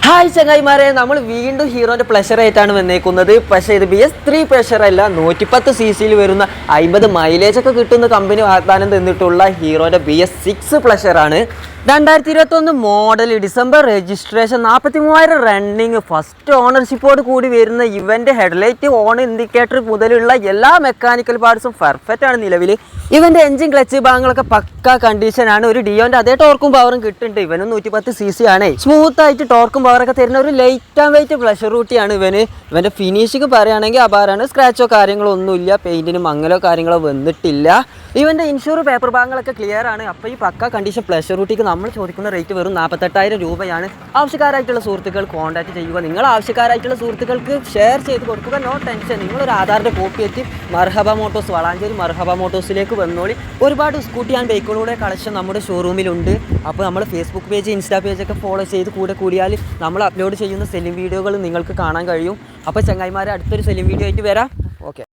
Hi ചങ്ങായിമാരെ, നമ്മൾ വീണ്ടും ഹീറോൻ്റെ പ്ലഷർ ആയിട്ടാണ് വന്നേക്കുന്നത്. പക്ഷേ ഇത് BS3 പ്ലഷർ അല്ല, 110 cc വരുന്ന 50 മൈലേജ് ഒക്കെ കിട്ടുന്ന കമ്പനി വാഗ്ദാനം തന്നിട്ടുള്ള ഹീറോൻ്റെ BS6 പ്ലഷറാണ്. 2021 model, December registration, 43,000 running, first ഓണർഷിപ്പോട് കൂടി വരുന്ന ഇവൻ്റെ ഹെഡ്ലൈറ്റ്, ഓൺ ഇൻഡിക്കേറ്റർ മുതലുള്ള എല്ലാ മെക്കാനിക്കൽ പാർട്സും പെർഫെക്റ്റ് ആണ് നിലവിൽ. ഇവൻ്റെ എഞ്ചിൻ ക്ലച്ച് ഭാഗങ്ങളൊക്കെ പക്ക കണ്ടീഷനാണ്. ഒരു ഡിയോൻ്റെ അതേ ടോർക്കും പവറും കിട്ടുന്നുണ്ട്. ഇവനും 110 cc ആണ്. സ്മൂത്ത് ആയിട്ട് ടോർക്കും പവറൊക്കെ തരുന്ന ഒരു ലൈറ്റ് ആൻഡ് വെയിറ്റ് പ്ലഷർ റൂട്ടിയാണ് ഇവന്. ഇവൻ്റെ ഫിനിഷിങ് പറയുകയാണെങ്കിൽ അപാരാണ്. സ്ക്രാച്ചോ കാര്യങ്ങളോ ഒന്നുമില്ല, പെയിൻറ്റിന് മങ്ങലോ കാര്യങ്ങളോ വന്നിട്ടില്ല. ഇവൻ്റെ ഇൻഷൂർ പേപ്പർ ഭാഗങ്ങളൊക്കെ ക്ലിയർ ആണ്. അപ്പോൾ ഈ പക്ക കണ്ടീഷൻ പ്ലഷർ റൂട്ടിക്ക് നമ്മൾ ചോദിക്കുന്ന റേറ്റ് വെറും 48,000 രൂപയാണ്. ആവശ്യക്കാരായിട്ടുള്ള സുഹൃത്തുക്കൾ കോൺടാക്ട് ചെയ്യുക. നിങ്ങൾ ആവശ്യക്കാരായിട്ടുള്ള സുഹൃത്തുക്കൾക്ക് ഷെയർ ചെയ്ത് കൊടുക്കുക. No tension. നിങ്ങളൊരു ആധാറിൻ്റെ കോപ്പി എത്തി മർഹബ മോട്ടോഴ്സ് വളാഞ്ചേരി മർഹബ മോട്ടോഴ്സിലേക്ക് വന്നോളി. ഒരുപാട് സ്കൂട്ടി ആൻഡ് ബൈക്കുകളുടെ കളക്ഷൻ നമ്മുടെ ഷോറൂമിലുണ്ട്. അപ്പോൾ നമ്മൾ ഫേസ്ബുക്ക് പേജ്, ഇൻസ്റ്റാ പേജൊക്കെ ഫോളോ ചെയ്ത് കൂടിയാൽ നമ്മൾ അപ്ലോഡ് ചെയ്യുന്ന സെല്ലിംഗ് വീഡിയോകൾ നിങ്ങൾക്ക് കാണാൻ കഴിയും. അപ്പോൾ ചങ്ങായിമാരെ, അടുത്തൊരു സെല്ലിംഗ് വീഡിയോ ആയിട്ട് വരാം. ഓക്കെ.